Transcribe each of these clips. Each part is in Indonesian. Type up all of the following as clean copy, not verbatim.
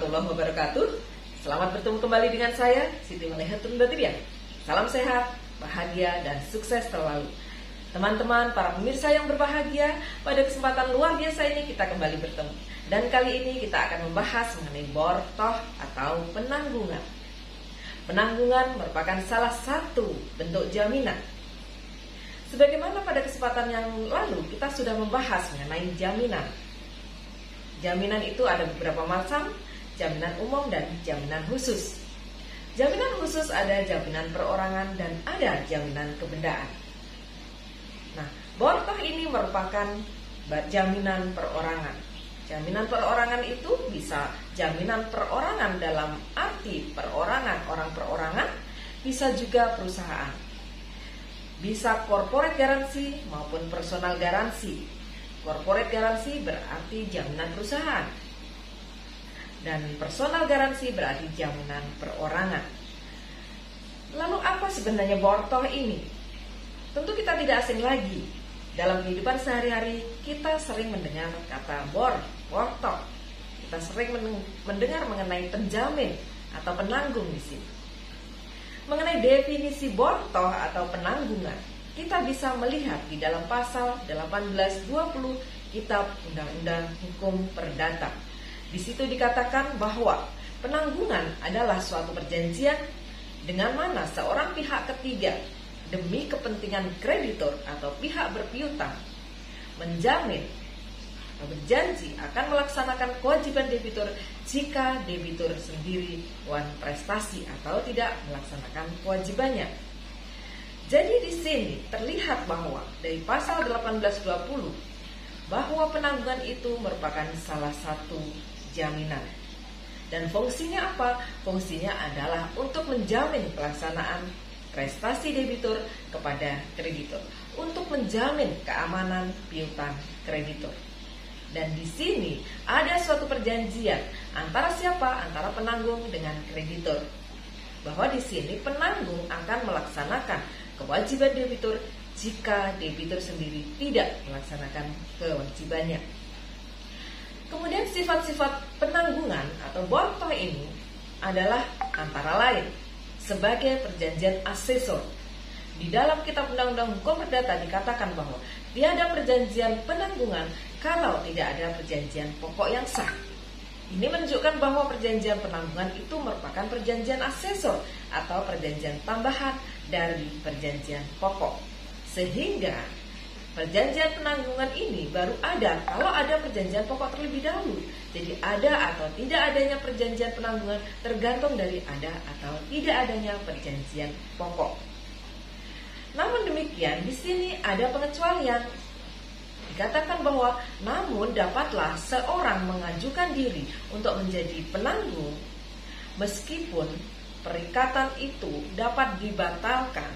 warahmatullahi wabarakatuh. Selamat bertemu kembali dengan saya, Siti Malihatun Batiriah. Salam sehat, bahagia, dan sukses selalu. Teman-teman, para pemirsa yang berbahagia, pada kesempatan luar biasa ini kita kembali bertemu. Dan kali ini kita akan membahas mengenai bortoh atau penanggungan. Penanggungan merupakan salah satu bentuk jaminan. Sebagaimana pada kesempatan yang lalu kita sudah membahas mengenai jaminan. Jaminan itu ada beberapa macam, jaminan umum dan jaminan khusus. Jaminan khusus ada jaminan perorangan dan ada jaminan kebendaan. Nah, bortoh ini merupakan jaminan perorangan. Jaminan perorangan itu bisa jaminan perorangan dalam arti perorangan, orang perorangan, bisa juga perusahaan. Bisa corporate garansi maupun personal garansi. Corporate garansi berarti jaminan perusahaan. Dan personal garansi berarti jaminan perorangan. Lalu apa sebenarnya bortoh ini? Tentu kita tidak asing lagi. Dalam kehidupan sehari-hari kita sering mendengar kata bortoh. Kita sering mendengar mengenai penjamin atau penanggung di sini. Mengenai definisi bortoh atau penanggungan, kita bisa melihat di dalam pasal 1820 Kitab Undang-Undang Hukum Perdata. Di situ dikatakan bahwa penanggungan adalah suatu perjanjian dengan mana seorang pihak ketiga demi kepentingan kreditur atau pihak berpiutang menjamin atau berjanji akan melaksanakan kewajiban debitur jika debitur sendiri wan prestasi atau tidak melaksanakan kewajibannya. Jadi di sini terlihat bahwa dari pasal 1820 bahwa penanggungan itu merupakan salah satu jaminan. Dan fungsinya apa? Fungsinya adalah untuk menjamin pelaksanaan prestasi debitur kepada kreditur, untuk menjamin keamanan piutang kreditur. Dan di sini ada suatu perjanjian antara siapa? Antara penanggung dengan kreditur. Bahwa di sini penanggung akan melaksanakan kewajiban debitur jika debitur sendiri tidak melaksanakan kewajibannya. Kemudian sifat-sifat penanggungan atau bortoh ini adalah antara lain sebagai perjanjian asesor. Di dalam Kitab Undang-Undang Hukum Perdata dikatakan bahwa tiada perjanjian penanggungan kalau tidak ada perjanjian pokok yang sah. Ini menunjukkan bahwa perjanjian penanggungan itu merupakan perjanjian asesor atau perjanjian tambahan dari perjanjian pokok. Sehingga perjanjian penanggungan ini baru ada kalau ada perjanjian pokok terlebih dahulu. Jadi ada atau tidak adanya perjanjian penanggungan tergantung dari ada atau tidak adanya perjanjian pokok. Namun demikian di sini ada pengecualian. Dikatakan bahwa namun dapatlah seorang mengajukan diri untuk menjadi penanggung meskipun perikatan itu dapat dibatalkan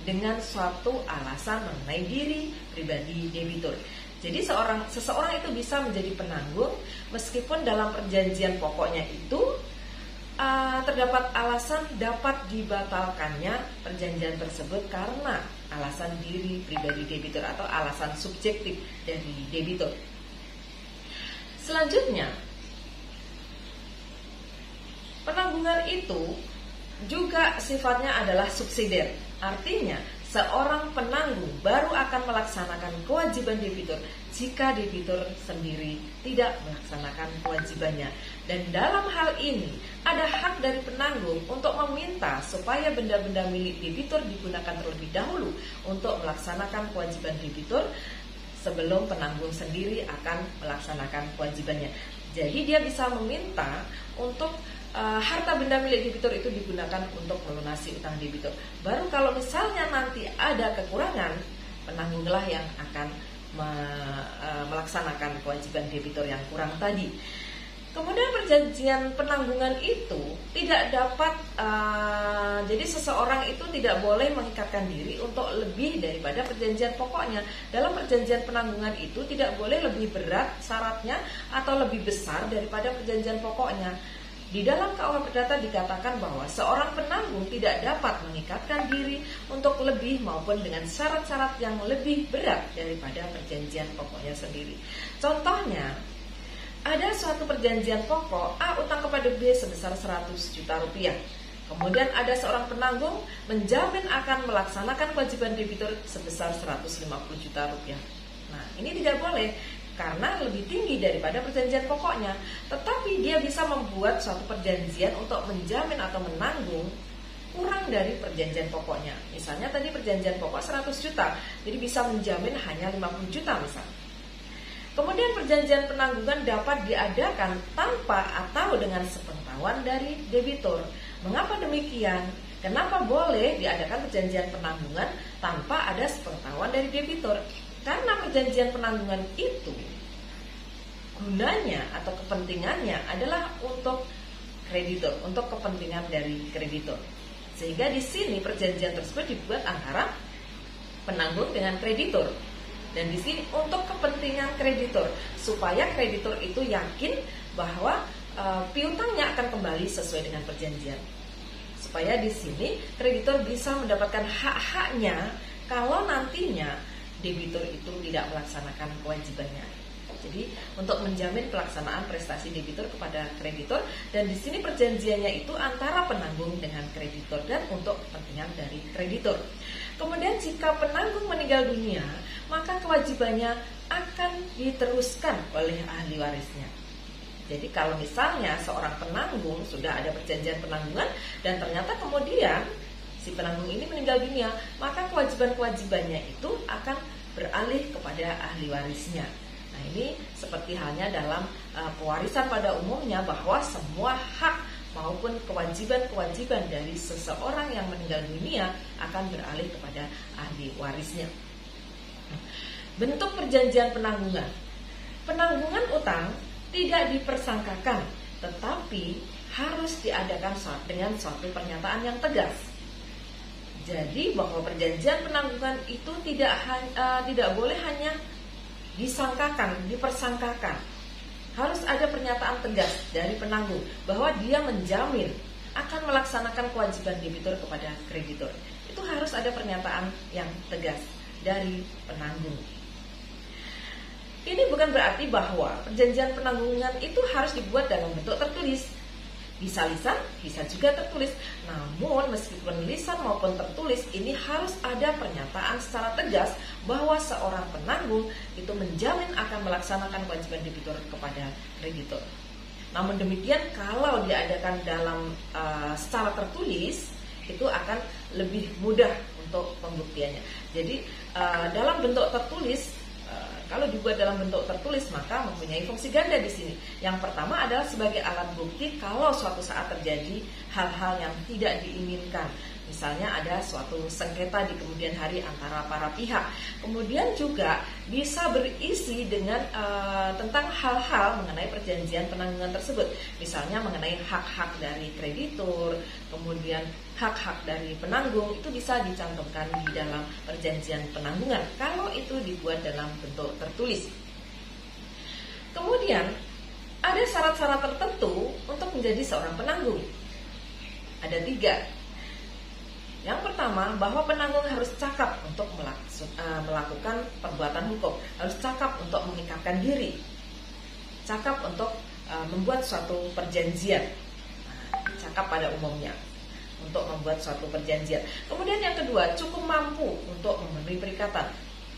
dengan suatu alasan mengenai diri pribadi debitur. Jadi seseorang itu bisa menjadi penanggung meskipun dalam perjanjian pokoknya itu terdapat alasan dapat dibatalkannya perjanjian tersebut karena alasan diri pribadi debitur atau alasan subjektif dari debitur. Selanjutnya, penanggungan itu juga sifatnya adalah subsidiar. Artinya, seorang penanggung baru akan melaksanakan kewajiban debitur jika debitur sendiri tidak melaksanakan kewajibannya. Dan dalam hal ini, ada hak dari penanggung untuk meminta supaya benda-benda milik debitur digunakan terlebih dahulu untuk melaksanakan kewajiban debitur sebelum penanggung sendiri akan melaksanakan kewajibannya. Jadi dia bisa meminta untuk harta benda milik debitur itu digunakan untuk melunasi utang debitur. Baru kalau misalnya nanti ada kekurangan, penanggunglah yang akan melaksanakan kewajiban debitur yang kurang tadi. Kemudian perjanjian penanggungan itu tidak dapat, jadi seseorang itu tidak boleh mengikatkan diri untuk lebih daripada perjanjian pokoknya. Dalam perjanjian penanggungan itu tidak boleh lebih berat syaratnya atau lebih besar daripada perjanjian pokoknya. Di dalam KUH Perdata dikatakan bahwa seorang penanggung tidak dapat mengikatkan diri untuk lebih maupun dengan syarat-syarat yang lebih berat daripada perjanjian pokoknya sendiri. Contohnya, ada suatu perjanjian pokok, A utang kepada B sebesar 100 juta rupiah. Kemudian ada seorang penanggung menjamin akan melaksanakan kewajiban debitur sebesar 150 juta rupiah. Nah, ini tidak boleh karena lebih tinggi daripada perjanjian pokoknya. Tetapi dia bisa membuat suatu perjanjian untuk menjamin atau menanggung kurang dari perjanjian pokoknya. Misalnya tadi perjanjian pokok 100 juta, jadi bisa menjamin hanya 50 juta misalnya. Kemudian perjanjian penanggungan dapat diadakan tanpa atau dengan sepengetahuan dari debitur. Mengapa demikian? Kenapa boleh diadakan perjanjian penanggungan tanpa ada sepengetahuan dari debitur? Karena perjanjian penanggungan itu gunanya atau kepentingannya adalah untuk kreditur, untuk kepentingan dari kreditur. Sehingga di sini perjanjian tersebut dibuat antara penanggung dengan kreditur. Dan di sini untuk kepentingan kreditur, supaya kreditur itu yakin bahwa piutangnya akan kembali sesuai dengan perjanjian. Supaya di sini kreditur bisa mendapatkan hak-haknya kalau nantinya debitur itu tidak melaksanakan kewajibannya. Jadi untuk menjamin pelaksanaan prestasi debitur kepada kreditur, dan di sini perjanjiannya itu antara penanggung dengan kreditur dan untuk kepentingan dari kreditur. Kemudian jika penanggung meninggal dunia, maka kewajibannya akan diteruskan oleh ahli warisnya. Jadi kalau misalnya seorang penanggung sudah ada perjanjian penanggungan dan ternyata kemudian si penanggung ini meninggal dunia, maka kewajiban-kewajibannya itu akan beralih kepada ahli warisnya. Nah, ini seperti halnya dalam pewarisan pada umumnya, bahwa semua hak maupun kewajiban-kewajiban dari seseorang yang meninggal dunia akan beralih kepada ahli warisnya. Bentuk perjanjian penanggungan. Penanggungan utang tidak dipersangkakan, tetapi harus diadakan dengan suatu pernyataan yang tegas. Jadi bahwa perjanjian penanggungan itu tidak boleh hanya disangkakan, dipersangkakan. Harus ada pernyataan tegas dari penanggung bahwa dia menjamin akan melaksanakan kewajiban debitur kepada kreditur. Itu harus ada pernyataan yang tegas dari penanggung. Ini bukan berarti bahwa perjanjian penanggungan itu harus dibuat dalam bentuk tertulis. Bisa lisan, bisa juga tertulis. Namun meskipun lisan maupun tertulis, ini harus ada pernyataan secara tegas bahwa seorang penanggung itu menjamin akan melaksanakan kewajiban debitur kepada kreditur. Namun demikian, kalau diadakan dalam secara tertulis, itu akan lebih mudah untuk pembuktiannya. Jadi dalam bentuk tertulis, kalau dibuat dalam bentuk tertulis, maka mempunyai fungsi ganda di sini. Yang pertama adalah sebagai alat bukti kalau suatu saat terjadi hal-hal yang tidak diinginkan. Misalnya ada suatu sengketa di kemudian hari antara para pihak. Kemudian juga bisa berisi dengan tentang hal-hal mengenai perjanjian penanggungan tersebut. Misalnya mengenai hak-hak dari kreditur, kemudian hak-hak dari penanggung, itu bisa dicantumkan di dalam perjanjian penanggungan kalau itu dibuat dalam bentuk tertulis. Kemudian ada syarat-syarat tertentu untuk menjadi seorang penanggung. Ada 3. Yang pertama, bahwa penanggung harus cakap untuk melakukan perbuatan hukum, harus cakap untuk mengikatkan diri, cakap untuk membuat suatu perjanjian, cakap pada umumnya untuk membuat suatu perjanjian. Kemudian yang kedua, cukup mampu untuk memenuhi perikatan.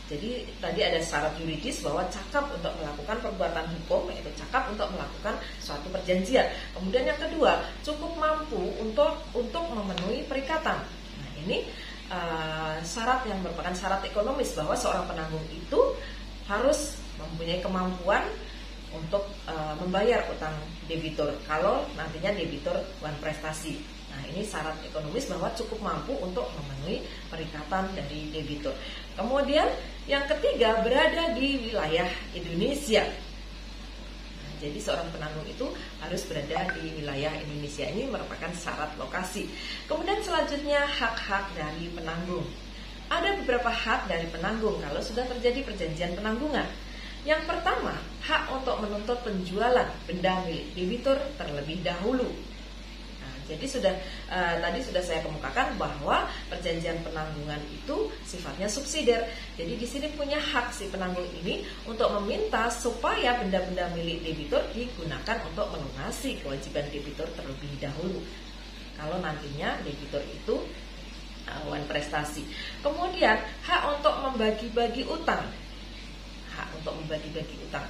Jadi tadi ada syarat yuridis bahwa cakap untuk melakukan perbuatan hukum, yaitu cakap untuk melakukan suatu perjanjian. Kemudian yang kedua, cukup mampu untuk memenuhi perikatan. Nah, ini syarat yang merupakan syarat ekonomis bahwa seorang penanggung itu harus mempunyai kemampuan untuk membayar utang debitur kalau nantinya debitur wanprestasi. Nah, ini syarat ekonomis bahwa cukup mampu untuk memenuhi perikatan dari debitur. Kemudian yang ketiga, berada di wilayah Indonesia. Nah, jadi seorang penanggung itu harus berada di wilayah Indonesia. Ini merupakan syarat lokasi. Kemudian selanjutnya, hak-hak dari penanggung. Ada beberapa hak dari penanggung kalau sudah terjadi perjanjian penanggungan. Yang pertama, hak untuk menuntut penjualan benda milik debitur terlebih dahulu. Jadi tadi sudah saya kemukakan bahwa perjanjian penanggungan itu sifatnya subsidiar. Jadi di sini punya hak si penanggung ini untuk meminta supaya benda-benda milik debitur digunakan untuk melunasi kewajiban debitur terlebih dahulu. Kalau nantinya debitur itu wan prestasi. Kemudian hak untuk membagi-bagi utang. Hak untuk membagi-bagi utang.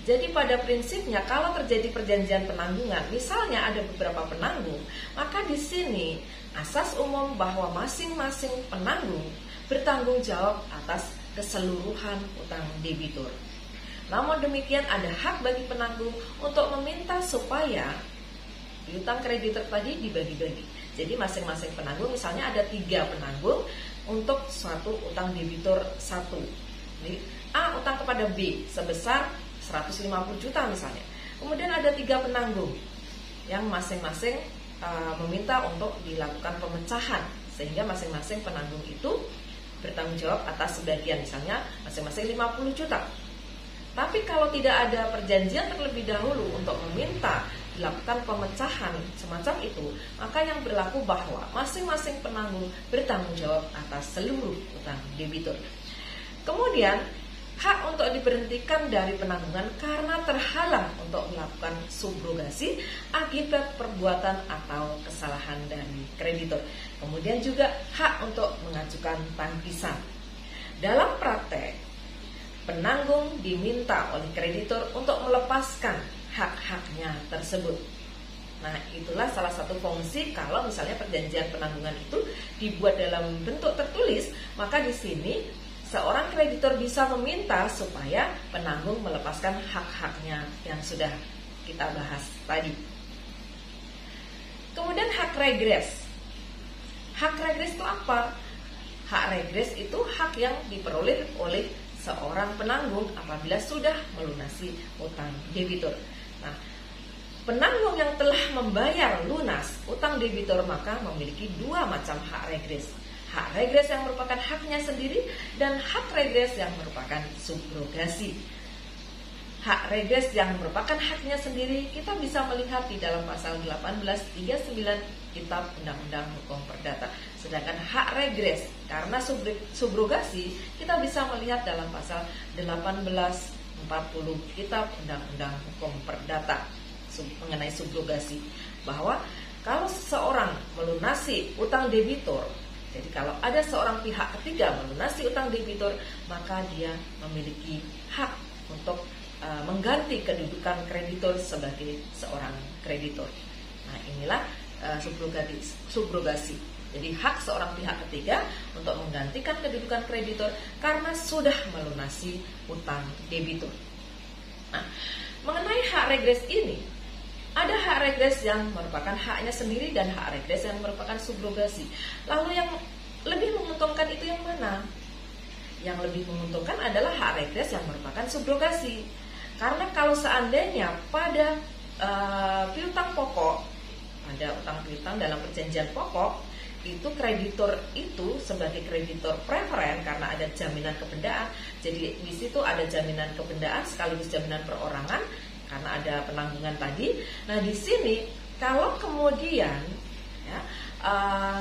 Jadi pada prinsipnya kalau terjadi perjanjian penanggungan, misalnya ada beberapa penanggung, maka di sini asas umum bahwa masing-masing penanggung bertanggung jawab atas keseluruhan utang debitur. Namun demikian ada hak bagi penanggung untuk meminta supaya utang kreditur tadi dibagi-bagi. Jadi masing-masing penanggung, misalnya ada 3 penanggung untuk suatu utang debitur 1. Jadi A utang kepada B sebesar 150 juta misalnya. Kemudian ada 3 penanggung yang masing-masing meminta untuk dilakukan pemecahan, sehingga masing-masing penanggung itu bertanggung jawab atas sebagian, misalnya masing-masing 50 juta. Tapi kalau tidak ada perjanjian terlebih dahulu untuk meminta dilakukan pemecahan semacam itu, maka yang berlaku bahwa masing-masing penanggung bertanggung jawab atas seluruh utang debitur. Kemudian hak untuk diberhentikan dari penanggungan karena terhalang untuk melakukan subrogasi akibat perbuatan atau kesalahan dari kreditur. Kemudian juga hak untuk mengajukan tangkisan. Dalam praktek, penanggung diminta oleh kreditur untuk melepaskan hak-haknya tersebut. Nah, itulah salah satu fungsi kalau misalnya perjanjian penanggungan itu dibuat dalam bentuk tertulis, maka di sini seorang kreditur bisa meminta supaya penanggung melepaskan hak-haknya yang sudah kita bahas tadi. Kemudian hak regres. Hak regres itu apa? Hak regres itu hak yang diperoleh oleh seorang penanggung apabila sudah melunasi utang debitur. Nah, penanggung yang telah membayar lunas utang debitur maka memiliki 2 macam hak regres. Hak regres yang merupakan haknya sendiri dan hak regres yang merupakan subrogasi. Hak regres yang merupakan haknya sendiri kita bisa melihat di dalam pasal 1839 Kitab Undang-Undang Hukum Perdata. Sedangkan hak regres karena subrogasi kita bisa melihat dalam pasal 1840 Kitab Undang-Undang Hukum Perdata mengenai subrogasi, bahwa kalau seseorang melunasi utang debitur, jadi kalau ada seorang pihak ketiga melunasi utang debitur, maka dia memiliki hak untuk mengganti kedudukan kreditur sebagai seorang kreditur. Nah, inilah subrogasi. Jadi hak seorang pihak ketiga untuk menggantikan kedudukan kreditur karena sudah melunasi utang debitur. Nah, mengenai hak regres ini, ada hak regres yang merupakan haknya sendiri dan hak regres yang merupakan subrogasi. Lalu yang lebih menguntungkan itu yang mana? Yang lebih menguntungkan adalah hak regres yang merupakan subrogasi. Karena kalau seandainya pada piutang pokok, ada utang piutang dalam perjanjian pokok, itu kreditur itu sebagai kreditur preferen karena ada jaminan kebendaan. Jadi di situ ada jaminan kebendaan sekaligus jaminan perorangan karena ada penanggungan tadi. Nah, di sini kalau kemudian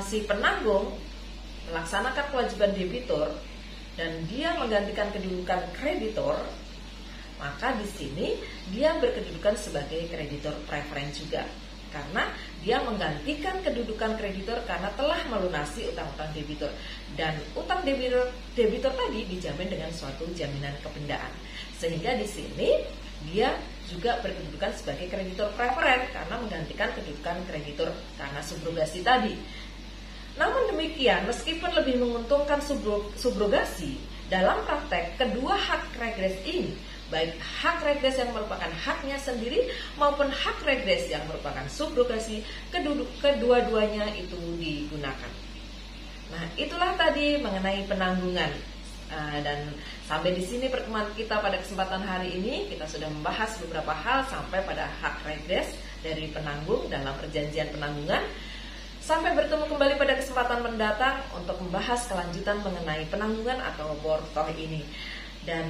si penanggung melaksanakan kewajiban debitur dan dia menggantikan kedudukan kreditur, maka di sini dia berkedudukan sebagai kreditur preferen juga. Karena dia menggantikan kedudukan kreditur karena telah melunasi utang-utang debitur. Dan utang debitur tadi dijamin dengan suatu jaminan kebendaan. Sehingga di sini dia juga berkedudukan sebagai kreditur preferen karena menggantikan kedudukan kreditur karena subrogasi tadi. Namun demikian, meskipun lebih menguntungkan subrogasi, dalam praktek kedua hak regres ini, baik hak regres yang merupakan haknya sendiri maupun hak regres yang merupakan subrogasi, kedua-duanya itu digunakan. Nah, itulah tadi mengenai penanggungan. Dan sampai di sini pertemuan kita pada kesempatan hari ini, kita sudah membahas beberapa hal sampai pada hak regres dari penanggung dalam perjanjian penanggungan. Sampai bertemu kembali pada kesempatan mendatang untuk membahas kelanjutan mengenai penanggungan atau bortoh ini. Dan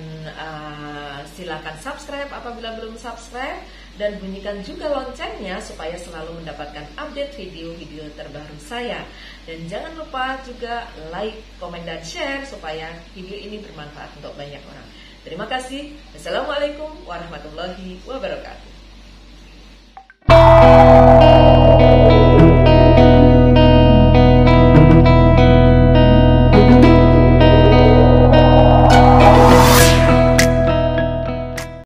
silakan subscribe apabila belum subscribe, dan bunyikan juga loncengnya supaya selalu mendapatkan update video-video terbaru saya. Dan jangan lupa juga like, komen, dan share supaya video ini bermanfaat untuk banyak orang. Terima kasih. Assalamualaikum warahmatullahi wabarakatuh.